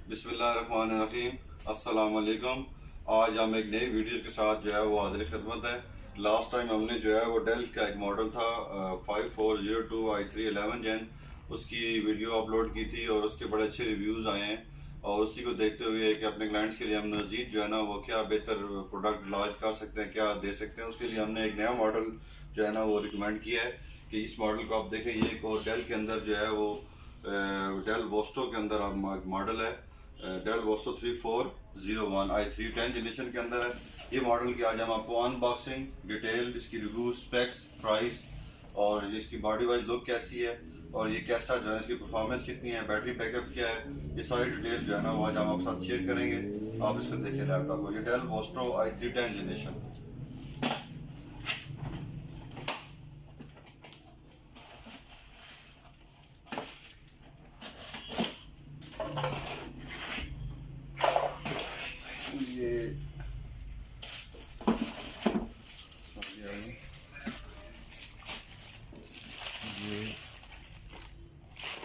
बिस्मिल्लाहिर्रहमानिर्रहीम, अस्सलाम वालेकुम। आज हम एक नई वीडियो के साथ जो है वो हाजिर खिदमत है। लास्ट टाइम हमने जो है वो डेल का एक मॉडल था 5402 i3 11 जेन, उसकी वीडियो अपलोड की थी और उसके बड़े अच्छे रिव्यूज़ आए हैं। और उसी को देखते हुए कि अपने क्लाइंट्स के लिए हम मज़ीद जो है ना वो क्या बेहतर प्रोडक्ट लॉन्च कर सकते हैं, क्या दे सकते हैं, उसके लिए हमने एक नया मॉडल जो है ना वो रिकमेंड किया है कि इस मॉडल को आप देखें। ये एक और डेल के अंदर जो है वो डेल वोस्टो के अंदर आप मॉडल है डेल वोस्टो 3401 i3 10 जनरेशन के अंदर है ये मॉडल की। आज हम आपको अनबॉक्सिंग, डिटेल, इसकी रिव्यू, स्पेक्स, प्राइस और इसकी बॉडी वाइज लुक कैसी है और ये कैसा जो है इसकी परफॉर्मेंस कितनी है, बैटरी बैकअप क्या है, ये सारी डिटेल जो है ना वो आज हम आपके साथ शेयर करेंगे। आप इसको देखिए लैपटॉप को। ये डेल वोस्टो i3 10 जनरेशन। ये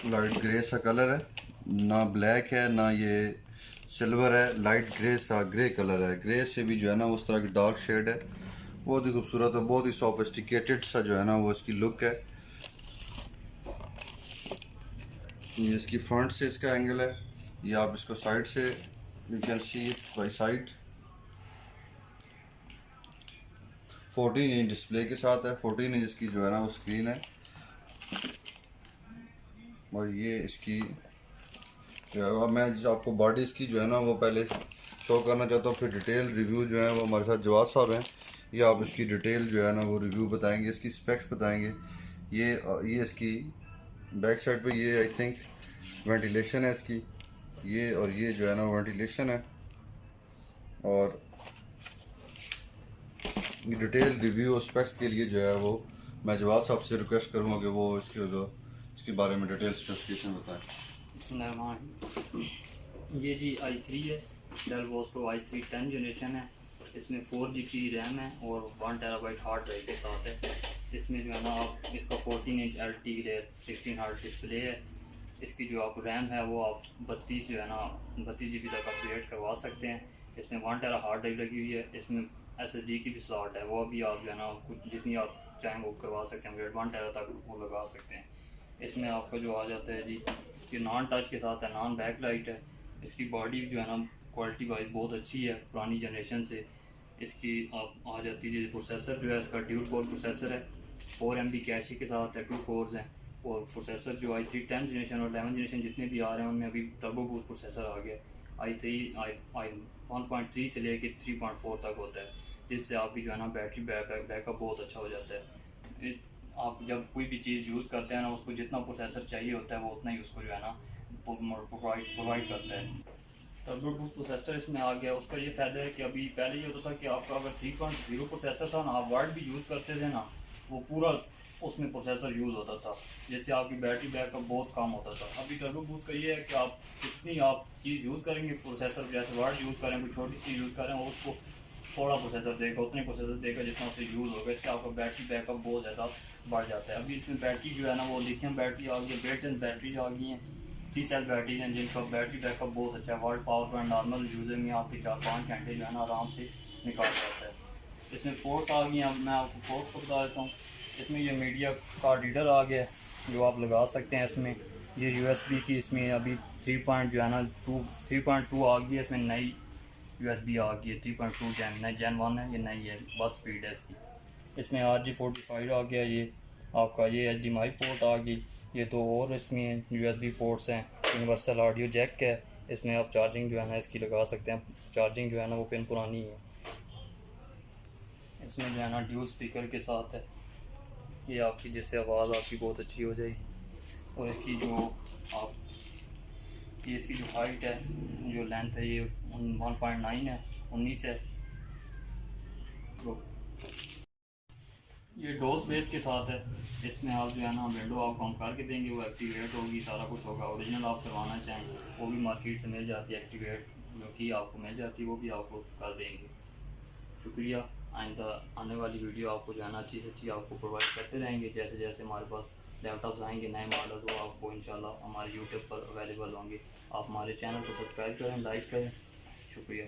लाइट ग्रे सा कलर है, ना ब्लैक है ना ये सिल्वर है, लाइट ग्रे सा ग्रे कलर है। ग्रे से भी जो है ना उस तरह की डार्क शेड है, बहुत ही खूबसूरत है, बहुत ही सोफिस्टिकेटेड सा जो है ना वो इसकी लुक है। ये इसकी फ्रंट से इसका एंगल है, ये आप इसको साइड से you can see it by side. 14 inch display के साथ है, 14 इंच इसकी जो है ना वो स्क्रीन है। और ये इसकी जो है मैं आपको बॉडी इसकी जो है ना वो पहले शो करना चाहता हूँ, फिर डिटेल रिव्यू जो है वो हमारे साथ जवाद साहब हैं, ये आप इसकी डिटेल जो है ना वो रिव्यू बताएंगे, इसकी स्पेक्स बताएंगे। ये इसकी बैक साइड पे ये आई थिंक वेंटिलेशन है इसकी, ये और ये जो है ना वेंटिलेशन है। और ये डिटेल रिव्यू और स्पेक्स के लिए जो है वो मैं जवाद साहब से रिक्वेस्ट करूँगा कि वो इसके बारे में डिटेल स्पेसिफिकेशन बताएं। ये जी i3 है, डेल वोस्टो i3 10 जनरेशन है। इसमें 4GB रैम है और 1 TB हार्ड ड्राइव के साथ है। इसमें जो है ना आप इसका 14 inch LT glare 16 hertz display है। इसकी जो आप रैम है वो आप 32 जो है ना 32GB तक अपग्रेड करवा सकते हैं। इसमें 1 TB हार्ड ड्राइव लगी हुई है। इसमें SSD की भी स्लॉट है, वो भी आप जो है ना कुछ जितनी आप चाहें वो करवा सकते हैं, अपग्रेड 1 TB तक वो लगा सकते हैं। इसमें आपका जो आ जाता है जी ये नॉन टच के साथ है, नॉन बैक लाइट है। इसकी बॉडी जो है ना क्वालिटी वाइज बहुत अच्छी है पुरानी जनरेशन से। इसकी आप आ जाती है प्रोसेसर जो है इसका ड्यूल कोर प्रोसेसर है, 4 MB कैशे के साथ है, 2 कोर्स हैं। और प्रोसेसर जो i3 10 जनरेशन और 11 जनरेशन जितने भी आ रहे हैं उनमें अभी टर्बो बूस्ट प्रोसेसर आ गया। i3 1.3 से लेके 3.4 तक होता है, जिससे आपकी जो है ना बैटरी बैकअप बहुत अच्छा हो जाता है। आप जब कोई भी चीज़ यूज़ करते हैं ना उसको जितना प्रोसेसर चाहिए होता है वो उतना ही उसको जो है ना प्रोवाइड करता है। टर्बो बूस्ट प्रोसेसर इसमें आ गया। उसका ये फ़ायदा है कि अभी पहले ये होता था कि आपका अगर 3.0 प्रोसेसर था ना, आप वर्ड भी यूज़ करते थे ना, वो पूरा उसमें प्रोसेसर यूज़ होता था, जिससे आपकी बैटरी बैकअप बहुत कम होता था। अभी टर्बो बूस्ट का ये है कि आप जितनी आप चीज़ यूज़ करेंगे प्रोसेसर, जैसे वर्ड यूज़ करें, कोई छोटी चीज़ यूज़ करें, उसको थोड़ा प्रोसेसर देगा, उतने प्रोसेसर देगा जितना उससे यूज़ होगा। इससे आपका बैटरी बैकअप बहुत ज़्यादा बढ़ जाता है। अभी इसमें बैटरी जो है ना वो लिथियम बैटरी आ गई है, बिल्ट इन बैटरीज आ गई हैं, 3 सेल बैटरीज हैं जिनका बैटरी बैकअप बहुत अच्छा है। World power point normal user में आपके 4-5 घंटे जो है ना आराम से निकाल जाता है। इसमें पोर्ट्स आ गई हैं, मैं आपको पोर्ट्स को बता देता हूँ। इसमें ये मीडिया कार्ड रीडर आ गया है जो आप लगा सकते हैं। इसमें ये USB की इसमें अभी 3.2 आ गई है। इसमें नई USB आ गई है 3.2 जेन 1 है, ये नई है, बस स्पीड है इसकी। इसमें RJ45 आ गया, ये आपका ये HDMI पोर्ट आ गई। ये दो और इसमें USB पोर्ट्स हैं, यूनिवर्सल ऑडियो जैक है। इसमें आप चार्जिंग जो है ना इसकी लगा सकते हैं, चार्जिंग जो है ना वो पिन पुरानी है। इसमें जो है ना ड्यूल स्पीकर के साथ है, ये आपकी जिससे आवाज़ आपकी बहुत अच्छी हो जाएगी। और इसकी जो आप ये इसकी जो हाइट है, जो लेंथ है, ये 1.9 है, 19 है। तो ये डोज बेस के साथ है। इसमें आप जो है ना विंडो आप कम करके देंगे, वो एक्टिवेट होगी, सारा कुछ होगा। ओरिजिनल आप करवाना चाहें वो भी मार्केट से मिल जाती है, एक्टिवेट जो कि आपको मिल जाती है वो भी आपको कर देंगे। शुक्रिया। आइंदा आने वाली वीडियो आपको जो है ना अच्छी से अच्छी आपको प्रोवाइड करते रहेंगे। जैसे जैसे हमारे पास लैपटॉप्स आएंगे नए मॉडल्स, वो आपको इंशाल्लाह हमारे यूट्यूब पर अवेलेबल होंगे। आप हमारे चैनल को सब्सक्राइब करें, लाइक करें। शुक्रिया।